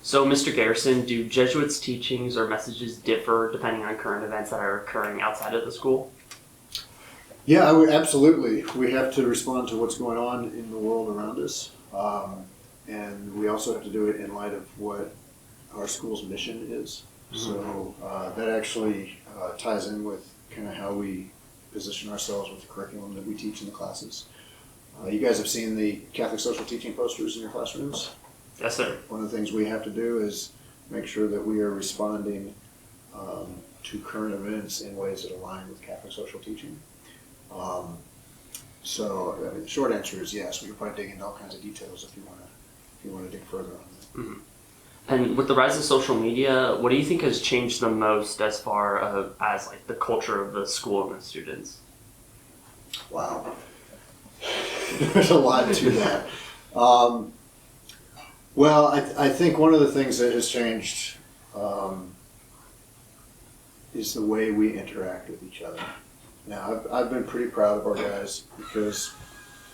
So, Mr. Garrison, do Jesuits' teachings or messages differ depending on current events that are occurring outside of the school? Yeah, absolutely. We have to respond to what's going on in the world around us. And we also have to do it in light of what our school's mission is. So that actually ties in with kind of how we position ourselves with the curriculum that we teach in the classes. You guys have seen the Catholic social teaching posters in your classrooms? Yes, sir. One of the things we have to do is make sure that we are responding to current events in ways that align with Catholic social teaching. So I mean, the short answer is yes. We can probably dig into all kinds of details if you want to dig further on that. Mm-hmm. And with the rise of social media, what do you think has changed the most as far as like the culture of the school and the students? Wow, there's a lot to that. Well, I think one of the things that has changed is the way we interact with each other. Now, I've been pretty proud of our guys because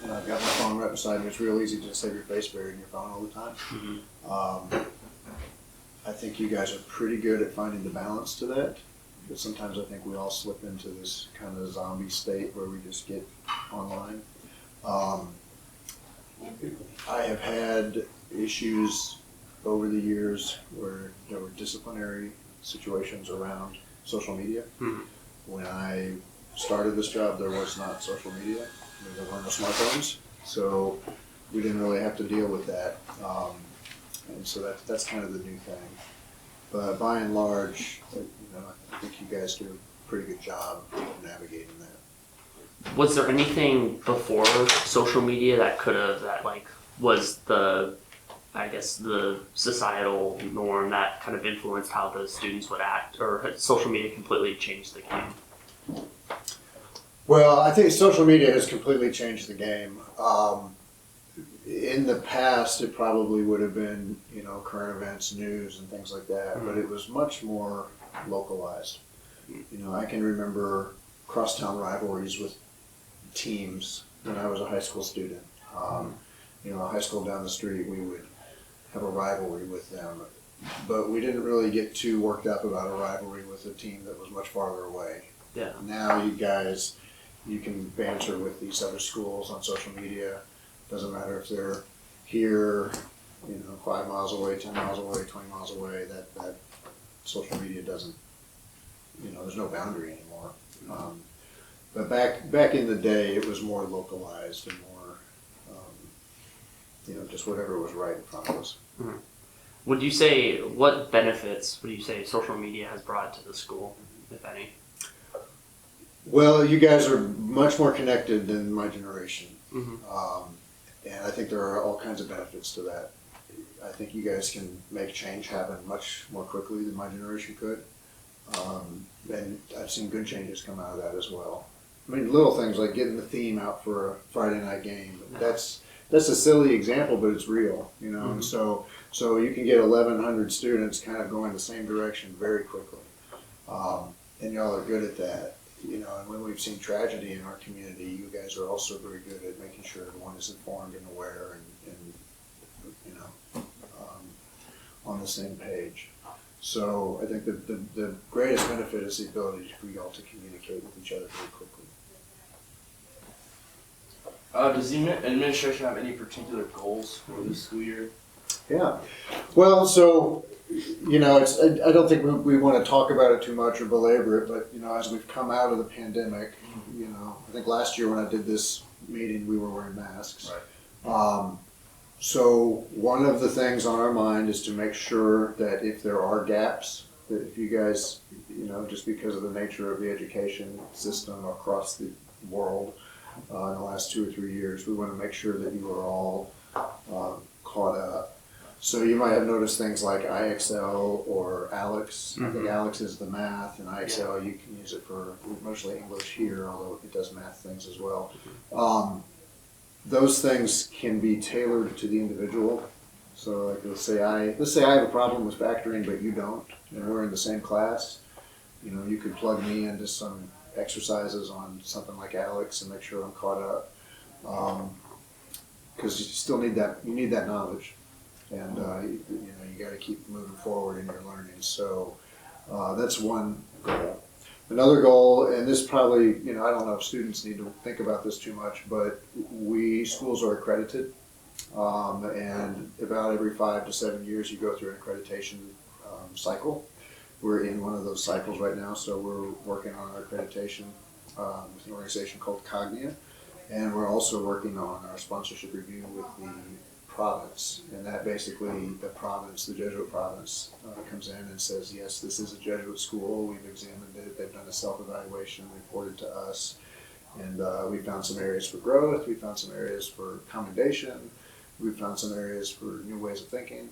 I've got my phone right beside me. It's real easy to just have your face buried in your phone all the time. Mm-hmm. I think you guys are pretty good at finding the balance to that. But sometimes I think we all slip into this kind of zombie state where we just get online. I have had issues over the years where there were disciplinary situations around social media. Mm-hmm. When I started this job, there was not social media. I mean, there were no smartphones, so we didn't really have to deal with that. And so that's kind of the new thing. But by and large, I think you guys do a pretty good job of navigating that. Was there anything before social media that was the societal norm that kind of influenced how the students would act, or had social media completely changed the game? Well, I think social media has completely changed the game. In the past, it probably would have been, current events, news, and things like that, but it was much more localized. I can remember crosstown rivalries with teams when I was a high school student. A high school down the street, we would have a rivalry with them, but we didn't really get too worked up about a rivalry with a team that was much farther away. Yeah. Now you can banter with these other schools on social media. Doesn't matter if they're here, 5 miles away, 10 miles away, 20 miles away. That social media doesn't, there's no boundary anymore. But back in the day, it was more localized and more, just whatever was right in front of us. Mm-hmm. What benefits would you say social media has brought to the school, if any? Well, you guys are much more connected than my generation. Mm-hmm. And I think there are all kinds of benefits to that. I think you guys can make change happen much more quickly than my generation could. And I've seen good changes come out of that as well. I mean, little things like getting the theme out for a Friday night game. That's a silly example, but it's real, Mm-hmm. And so you can get 1,100 students kind of going the same direction very quickly. And y'all are good at that. And when we've seen tragedy in our community, you guys are also very good at making sure everyone is informed and aware and on the same page. So I think the greatest benefit is the ability for y'all to communicate with each other very quickly. Does the administration have any particular goals for this school year? Yeah. Well, so I don't think we want to talk about it too much or belabor it, but as we've come out of the pandemic, I think last year when I did this meeting, we were wearing masks. Right. So one of the things on our mind is to make sure that if there are gaps, that if you guys, just because of the nature of the education system across the world in the last 2 or 3 years, we want to make sure that you are all caught up. So you might have noticed things like IXL or ALEX. Mm-hmm. I think ALEX is the math, and IXL you can use it for mostly English here, although it does math things as well. Mm-hmm. Those things can be tailored to the individual. So like let's say I have a problem with factoring, but you don't, and we're in the same class. You could plug me into some exercises on something like ALEX and make sure I'm caught up. Because you still need that. You need that knowledge. and you got to keep moving forward in your learning. So that's one goal. Another goal, and this probably, I don't know if students need to think about this too much, but schools are accredited, and about every 5 to 7 years you go through an accreditation cycle. We're in one of those cycles right now, so we're working on our accreditation with an organization called Cognia, and we're also working on our sponsorship review with the province, and that basically the province, the Jesuit province, comes in and says, yes, this is a Jesuit school, we've examined it, they've done a self-evaluation, reported to us, and we found some areas for growth, we found some areas for commendation, we found some areas for new ways of thinking.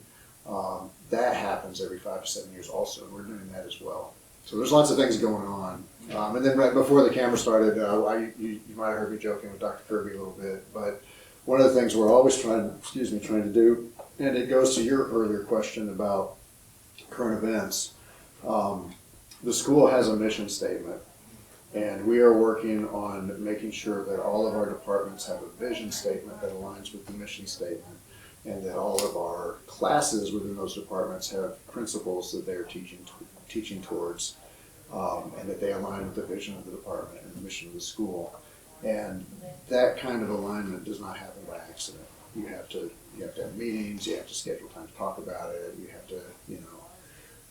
That happens every 5 to 7 years also, and we're doing that as well. So there's lots of things going on. And then right before the camera started, you might have heard me joking with Dr. Kirby a little bit, but one of the things we're always trying to do, and it goes to your earlier question about current events, the school has a mission statement, and we are working on making sure that all of our departments have a vision statement that aligns with the mission statement, and that all of our classes within those departments have principles that they're teaching towards, and that they align with the vision of the department and the mission of the school. And that kind of alignment does not happen by accident. You have to have meetings, you have to schedule time to talk about it, you have to,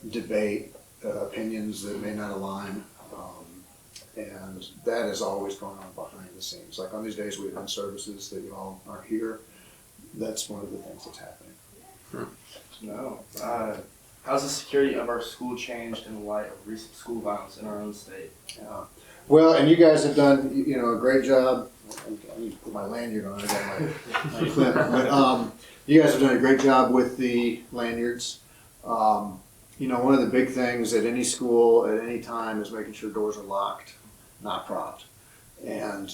debate opinions that may not align. And that is always going on behind the scenes. Like on these days we have in services that you all aren't here, that's one of the things that's happening. No. How's the security of our school changed in the light of recent school violence in our own state? Yeah. Well, and you guys have done, a great job. I need to put my lanyard on. I got my clip. But you guys have done a great job with the lanyards. One of the big things at any school at any time is making sure doors are locked, not propped. And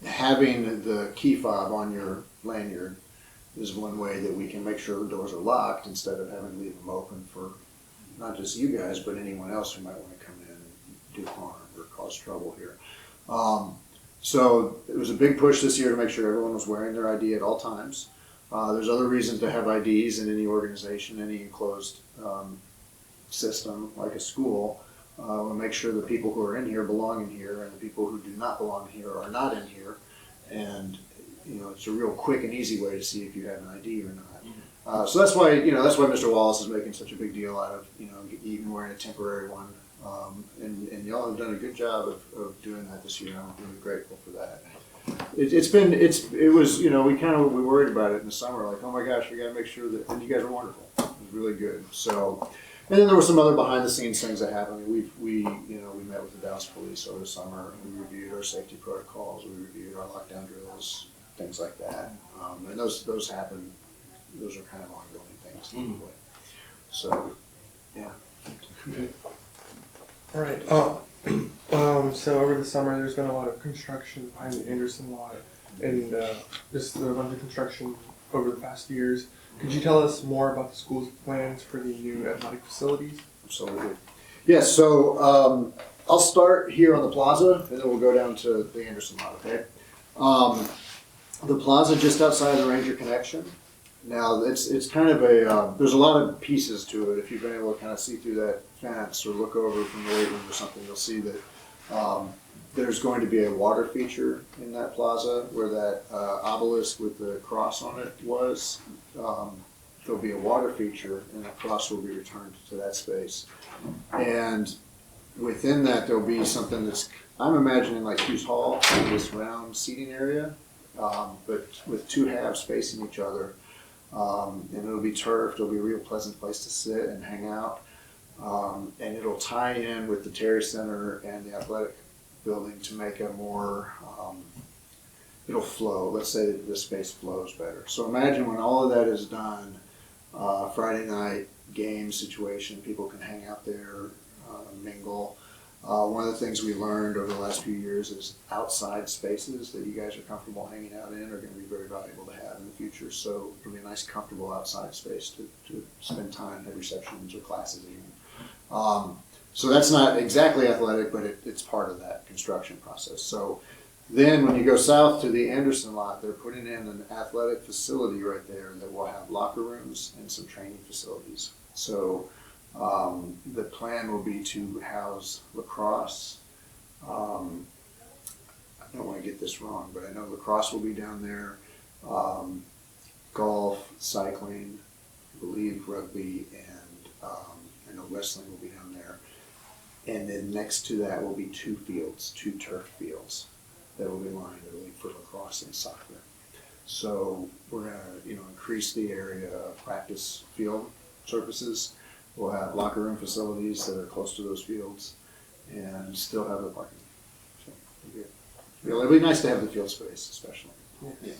having the key fob on your lanyard is one way that we can make sure the doors are locked instead of having to leave them open for not just you guys, but anyone else who might want to come in and do harm or cause trouble here. So it was a big push this year to make sure everyone was wearing their ID at all times. There's other reasons to have IDs in any organization, any enclosed system like a school. We'll make sure the people who are in here belong in here, and the people who do not belong here are not in here. And it's a real quick and easy way to see if you have an ID or not. So that's why Mr. Wallace is making such a big deal out of even wearing a temporary one. And y'all have done a good job of doing that this year. I'm really grateful for that. It was we worried about it in the summer, like, oh my gosh, we got to make sure that, and you guys are wonderful. It was really good. So, and then there were some other behind the scenes things that happened. We met with the Dallas police over the summer, and we reviewed our safety protocols, we reviewed our lockdown drills, things like that. And those happen. Those are kind of ongoing things anyway. So, yeah. All right. So over the summer, there's been a lot of construction behind the Anderson lot, and just a bunch of construction over the past years. Could you tell us more about the school's plans for the new athletic facilities? Absolutely. Yes. So I'll start here on the plaza, and then we'll go down to the Anderson lot. Okay. The plaza just outside of the Ranger Connection. Now it's kind of there's a lot of pieces to it. If you've been able to kind of see through that fence or look over from the weight room or something, you'll see that there's going to be a water feature in that plaza where that obelisk with the cross on it was. There'll be a water feature, and the cross will be returned to that space. And within that, there'll be something that's, I'm imagining like Hughes Hall, this round seating area, but with two halves facing each other. And it'll be turfed. It'll be a real pleasant place to sit and hang out. And it'll tie in with the Terry Center and the athletic building to make a more, it'll flow. Let's say the space flows better. So imagine when all of that is done, Friday night game situation, people can hang out there, mingle. One of the things we learned over the last few years is outside spaces that you guys are comfortable hanging out in are going to be very valuable to have in the future. So it'll be a nice, comfortable outside space to spend time, have receptions or classes even. So that's not exactly athletic, but it's part of that construction process. So Then when you go south to the Anderson lot, they're putting in an athletic facility right there that will have locker rooms and some training facilities. So the plan will be to house lacrosse. I don't want to get this wrong, but I know lacrosse will be down there, golf, cycling, I believe rugby, and I know wrestling will be down there. And then next to that will be two turf fields that will be lined, I believe, for lacrosse and soccer. So we're gonna, increase the area of practice field surfaces. We'll have locker room facilities that are close to those fields, and still have the parking. So it'll be nice to have the field space, especially. Yeah.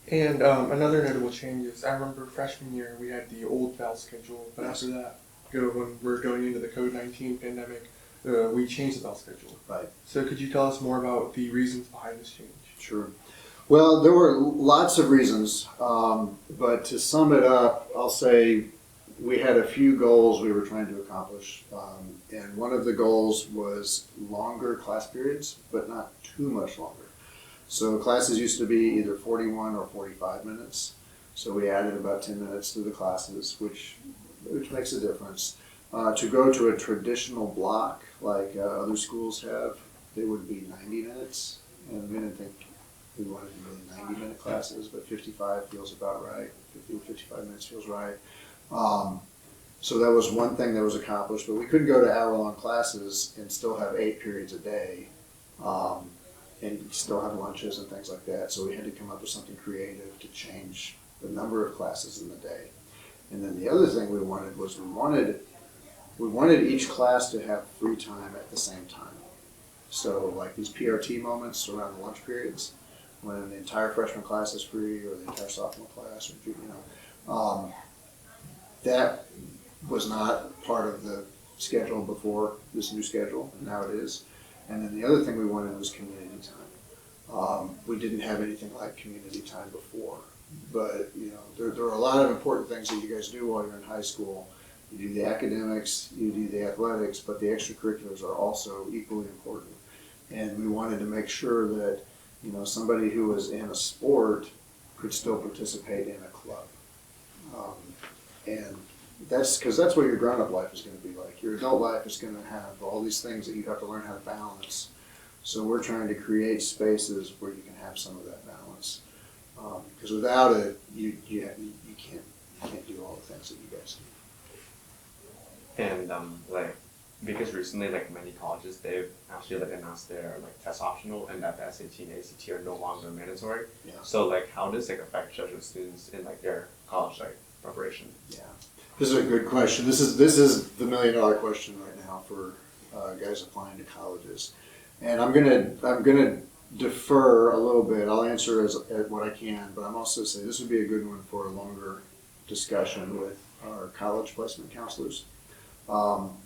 And another notable change is I remember freshman year we had the old bell schedule, but Yes. after that, when we're going into the COVID-19 pandemic, we changed the bell schedule. Right. So could you tell us more about the reasons behind this change? Sure. Well, there were lots of reasons, but to sum it up, I'll say we had a few goals we were trying to accomplish, and one of the goals was longer class periods, but not too much longer. So classes used to be either 41 or 45 minutes, so we added about 10 minutes to the classes, which makes a difference. To go to a traditional block like other schools have, they would be 90 minutes, and we didn't think we wanted really 90-minute classes, but 55 feels about right. 55 minutes feels right. So that was one thing that was accomplished, but we couldn't go to hour-long classes and still have 8 periods a day, and still have lunches and things like that. So we had to come up with something creative to change the number of classes in the day. And then the other thing we wanted was we wanted each class to have free time at the same time. So like these PRT moments around the lunch periods, when the entire freshman class is free or the entire sophomore class, or that was not part of the schedule before this new schedule, and now it is. And then the other thing we wanted was community time. We didn't have anything like community time before, but there are a lot of important things that you guys do while you're in high school. You do the academics, you do the athletics, but the extracurriculars are also equally important. And we wanted to make sure that somebody who was in a sport could still participate in a club. And that's because that's what your grown-up life is going to be like. Your adult life is going to have all these things that you have to learn how to balance. So we're trying to create spaces where you can have some of that balance. Because without it, you can't do all the things that you guys do. And because recently many colleges, they've actually announced their test optional and that the SAT and ACT are no longer mandatory. Yeah. So how does affect Jesuit students in their college preparation? Yeah, this is a good question. This is the $1 million question right now for guys applying to colleges, and I'm gonna defer a little bit. I'll answer as what I can, but I'm also say this would be a good one for a longer discussion with our college placement counselors,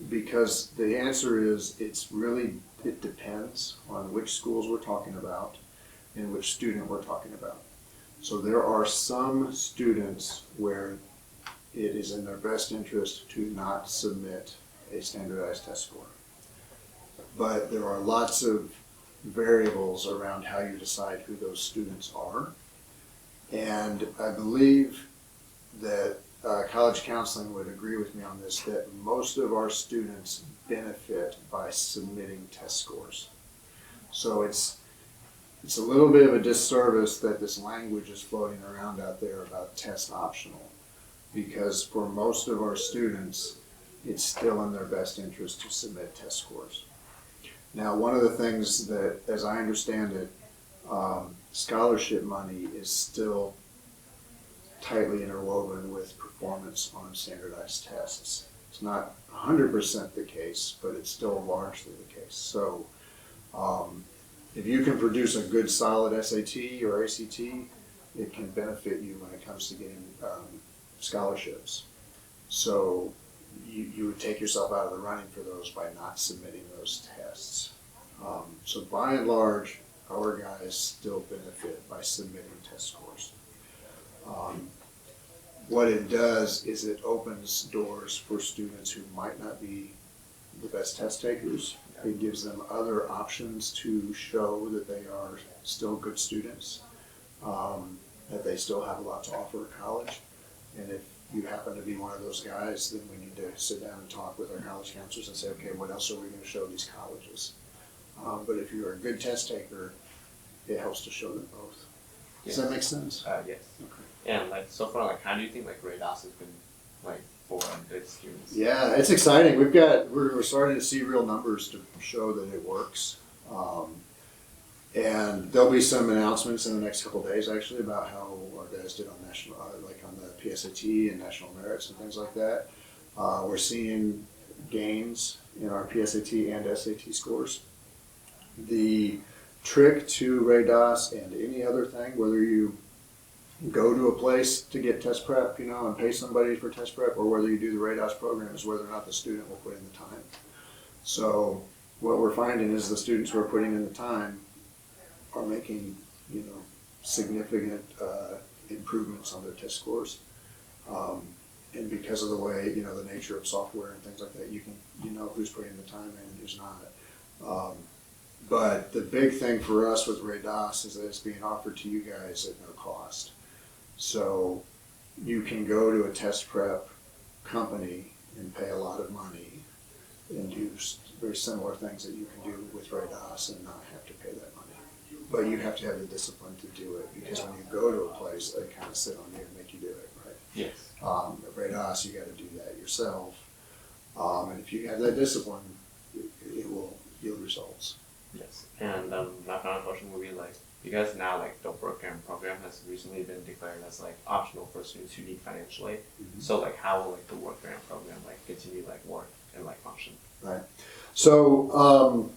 because the answer is it depends on which schools we're talking about and which student we're talking about. So there are some students where it is in their best interest to not submit a standardized test score. But there are lots of variables around how you decide who those students are. And I believe that college counseling would agree with me on this, that most of our students benefit by submitting test scores. So it's a little bit of a disservice that this language is floating around out there about test optional, because for most of our students, it's still in their best interest to submit test scores. Now, one of the things that, as I understand it, scholarship money is still tightly interwoven with performance on standardized tests. It's not 100% the case, but it's still largely the case. So if you can produce a good solid SAT or ACT, it can benefit you when it comes to getting scholarships. So you would take yourself out of the running for those by not submitting those tests. So by and large, our guys still benefit by submitting test scores. What it does is it opens doors for students who might not be the best test takers It gives them other options to show that they are still good students, that they still have a lot to offer at college. And if you happen to be one of those guys, then we need to sit down and talk with our college counselors and say, okay, what else are we going to show these colleges? But if you're a good test taker, it helps to show them both. Does that make sense? Yes. Okay. And like so far, like how do you think like Rados has been like for good students? Yeah, it's exciting. We're starting to see real numbers to show that it works. And there'll be some announcements in the next couple of days actually about how our guys did on national, like on the PSAT and national merits and things like that. We're seeing gains in our PSAT and SAT scores. The trick to Rados and any other thing, whether you go to a place to get test prep, and pay somebody for test prep, or whether you do the Rados program, is whether or not the student will put in the time. So what we're finding is the students who are putting in the time are making, significant improvements on their test scores. And because of the way, the nature of software and things like that, you know who's putting the time in and who's not. But the big thing for us with Rados is that it's being offered to you guys at no cost. So you can go to a test prep company and pay a lot of money and do very similar things that you can do with Rados and not have to pay that money. But you have to have the discipline to do it, because when you go to a place, they kind of sit on you and make you do it, right? Yes. At Rados, you got to do that yourself. And if you have that discipline, it will yield results. Yes. And my final question would be like, because now like the program has recently been declared as like optional for students who need financial aid. Mhm. So like how will like the work grant program like continue like work and like function? Right. So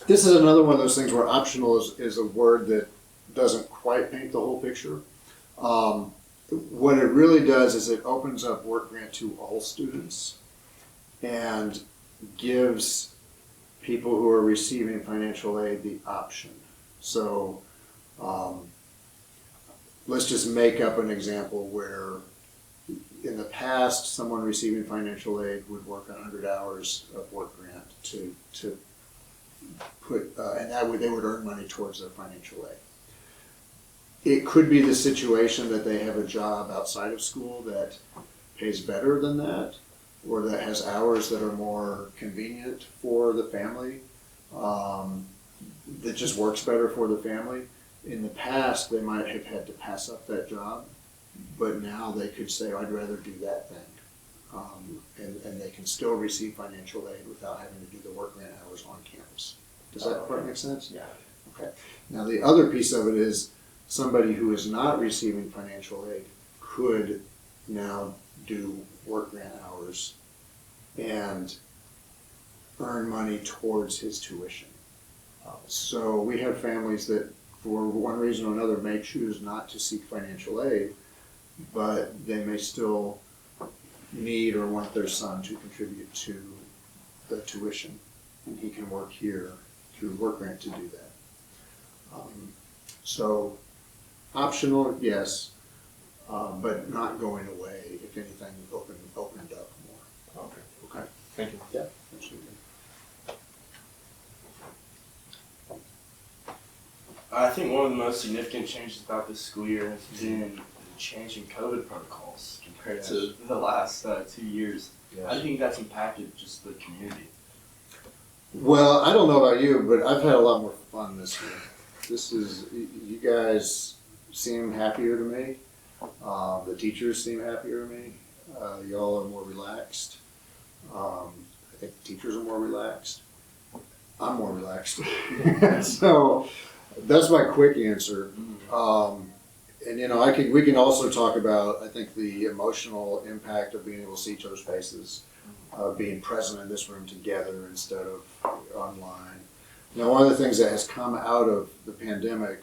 this is another one of those things where optional is a word that doesn't quite paint the whole picture. What it really does is it opens up work grant to all students and gives people who are receiving financial aid the option. So let's just make up an example where in the past someone receiving financial aid would work 100 hours of work grant to put, and they would earn money towards their financial aid. It could be the situation that they have a job outside of school that pays better than that, or that has hours that are more convenient for the family, that just works better for the family. In the past, they might have had to pass up that job, but now they could say, I'd rather do that thing. And they can still receive financial aid without having to do the work grant hours on campus. Does that part make sense? Yeah. Okay. Now the other piece of it is somebody who is not receiving financial aid could now do work grant hours and earn money towards his tuition. So we have families that for one reason or another may choose not to seek financial aid, but they may still need or want their son to contribute to the tuition, and he can work here through work grant to do that. So optional, yes, but not going away. If anything, opened up more. Okay. Okay. Thank you. Yeah, absolutely. I think one of the most significant changes about this school year has been the change in COVID protocols compared to the last 2 years. How do you think that's impacted just the community? Well, I don't know about you, but I've had a lot more fun this year. You guys seem happier to me. The teachers seem happier to me. Y'all are more relaxed. I think the teachers are more relaxed. I'm more relaxed. So that's my quick answer. And we can also talk about, I think, the emotional impact of being able to see each other's faces, being present in this room together instead of online. Now, one of the things that has come out of the pandemic,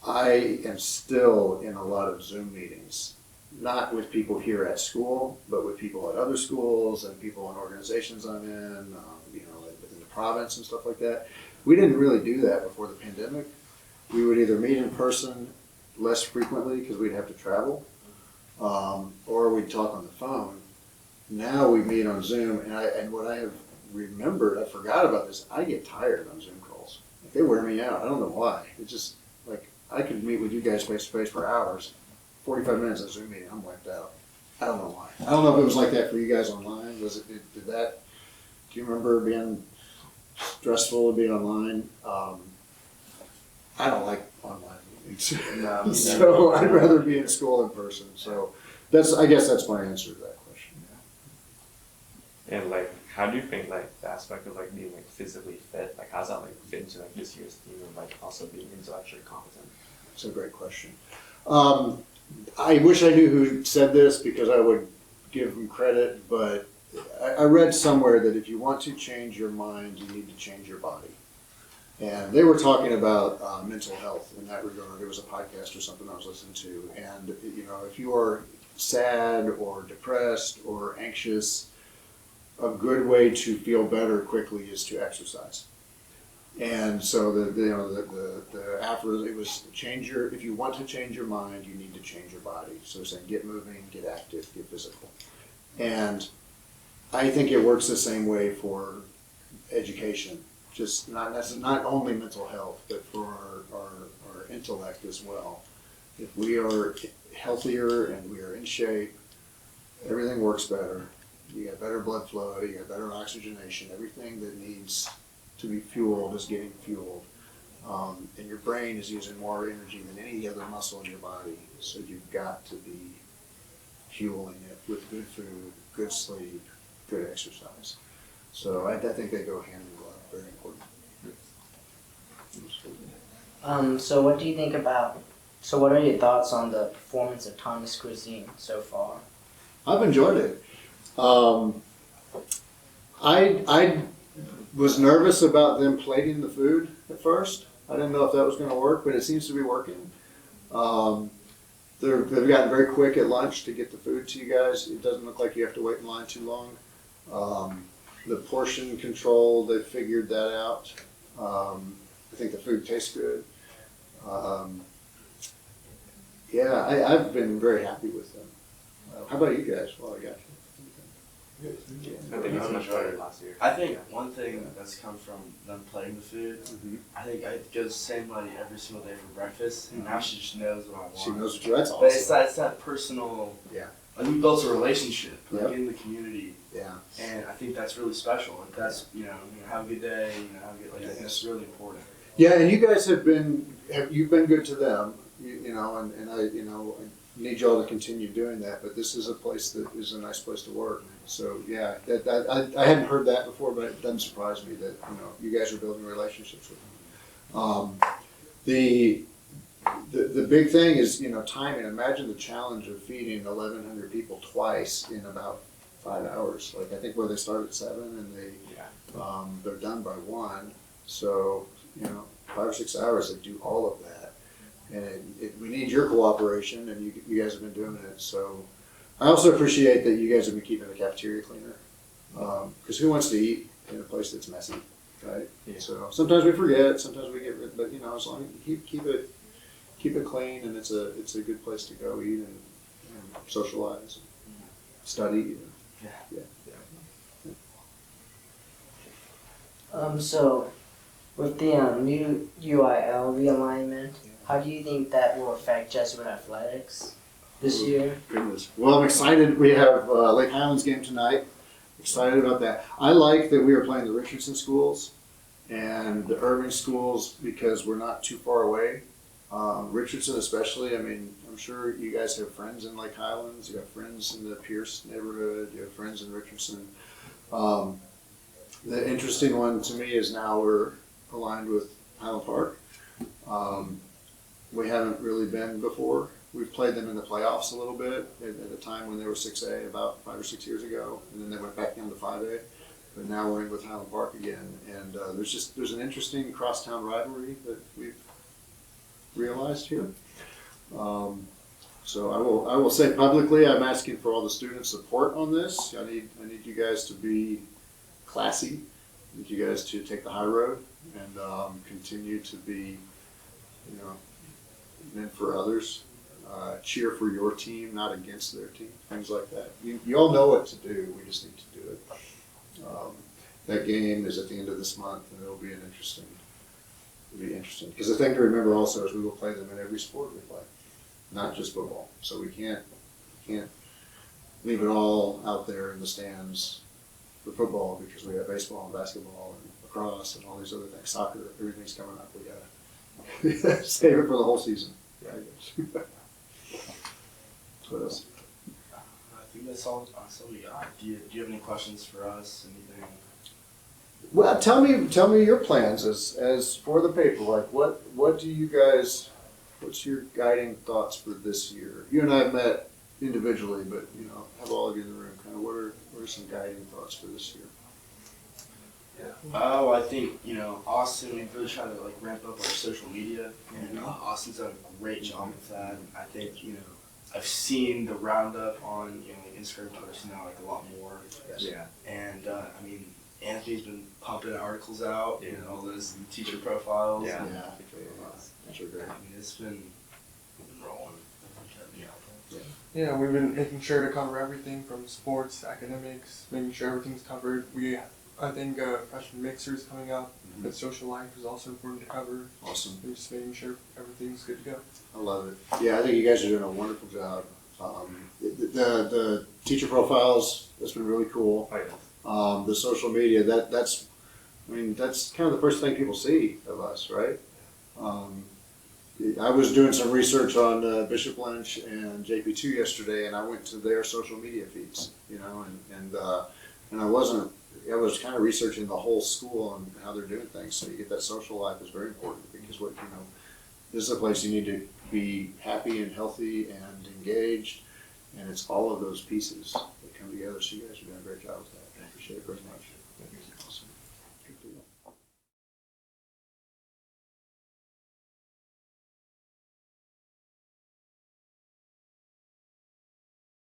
I am still in a lot of Zoom meetings, not with people here at school, but with people at other schools and people in organizations I'm in, within the province and stuff like that. We didn't really do that before the pandemic. We would either meet in person less frequently because we'd have to travel, or we'd talk on the phone. Now we meet on Zoom, and what I have remembered, I forgot about this. I get tired on Zoom calls. Like, they wear me out. I don't know why. It's just like I could meet with you guys face to face for hours. 45 minutes of Zoom meeting, I'm wiped out. I don't know why. I don't know if it was like that for you guys online. Was it? Did that? Do you remember being stressful to be online? I don't like online meetings, No, so I'd rather be in school in person. So I guess that's my answer to that question. And like, how do you think like the aspect of like being like physically fit, like how's that like fit into like this year's theme of like also being intellectually competent? It's a great question. I wish I knew who said this because I would give them credit, but I read somewhere that if you want to change your mind, you need to change your body. And they were talking about mental health in that regard. It was a podcast or something I was listening to. And, you know, if you are sad or depressed or anxious, a good way to feel better quickly is to exercise. And so the aphorism, it was if you want to change your mind, you need to change your body. So saying get moving, get active, get physical. And I think it works the same way for education. Just not only mental health, but for our intellect as well. If we are healthier and we are in shape, everything works better. You got better blood flow, you got better oxygenation, everything that needs to be fueled is getting fueled. And your brain is using more energy than any other muscle in your body. So you've got to be fueling it with good food, good sleep, good exercise. So I think they go hand in glove, very important. So what do you think what are your thoughts on the performance of Thomas Cuisine so far? I've enjoyed it. I was nervous about them plating the food at first. I didn't know if that was going to work, but it seems to be working. They've gotten very quick at lunch to get the food to you guys. It doesn't look like you have to wait in line too long. The portion control, they figured that out. I think the food tastes good. I've been very happy with them. How about you guys? Well, I got you. I think it's much better than last year. I think one thing that's come from them plating the food, I think I go the same lady every single day for breakfast, and now she just knows what I want. She knows what you. That's But it's awesome. that personal. Yeah. Like we built a relationship Yep. in the community, Yeah. and I think that's really special. Like that's have a good day. Have a good like that's really important. Yeah, and you guys you've been good to them, and I need y'all to continue doing that. But this is a place that is a nice place to work. So yeah, I hadn't heard that before, but it doesn't surprise me that you guys are building relationships with them. The big thing is timing. Imagine the challenge of feeding 1,100 people twice in about 5 hours. Like I think where they start at 7 and they're done by 1. So 5 or 6 hours they do all of that, and we need your cooperation, and you guys have been doing it. So I also appreciate that you guys have been keeping the cafeteria cleaner, because who wants to eat in a place that's messy, right? Yeah. So sometimes we forget, sometimes we get rid, but as long as you keep it clean, and it's a good place to go eat and socialize, and study. So with the new UIL realignment, how do you think that will affect Jesuit athletics this year? Goodness. Well, I'm excited. We have Lake Highlands game tonight. Excited about that. I like that we are playing the Richardson schools and the Irving schools because we're not too far away. Richardson especially, I'm sure you guys have friends in Lake Highlands. You have friends in the Pierce neighborhood. You have friends in Richardson. The interesting one to me is now we're aligned with Highland Park. We haven't really been before. We've played them in the playoffs a little bit at a time when they were 6A about 5 or 6 years ago, and then they went back down to 5A. But now we're in with Highland Park again, and there's an interesting crosstown rivalry that we've realized here. So I will say publicly, I'm asking for all the student support on this. I need you guys to be classy. I need you guys to take the high road and continue to be, men for others. Cheer for your team, not against their team. Things like that. You all know what to do. We just need to do it. that game is at the end of this month, and it'll be interesting. Because the thing to remember also is we will play them in every sport we play, not just football. So we can't leave it all out there in the stands for football because we have baseball and basketball and lacrosse and all these other things, soccer, everything's coming up. We gotta save it for the whole season. Right? What else? I think that's all we got. Do you have any questions for us? Anything? Well, tell me your plans as for the paper. Like, what do you guys? What's your guiding thoughts for this year? You and I have met individually, but have all of you in the room. Kind of what are some guiding thoughts for this year? Oh, I think Austin. We've really tried to ramp up our social media, and Austin's done a great job with that. I think I've seen the roundup on Instagram, Twitter now a lot more. Yeah. And I mean, Anthony's been pumping articles out, all those teacher profiles. Yeah. Those are great. I mean, it's been rolling. Yeah, we've been making sure to cover everything from sports, academics, making sure everything's covered. I think freshman mixer is coming up, but social life is also important to cover. Awesome. And just making sure everything's good to go. I love it. Yeah, I think you guys are doing a wonderful job. The teacher profiles, that's been really cool. Oh, yeah. The social media, that's kind of the first thing people see of us, right? I was doing some research on Bishop Lynch and JP2 yesterday, and I went to their social media feeds, and I was kind of researching the whole school and how they're doing things. So you get that social life is very important because this is a place you need to be happy and healthy and engaged, and it's all of those pieces that come together. So you guys are doing a great job with that. I appreciate it very much.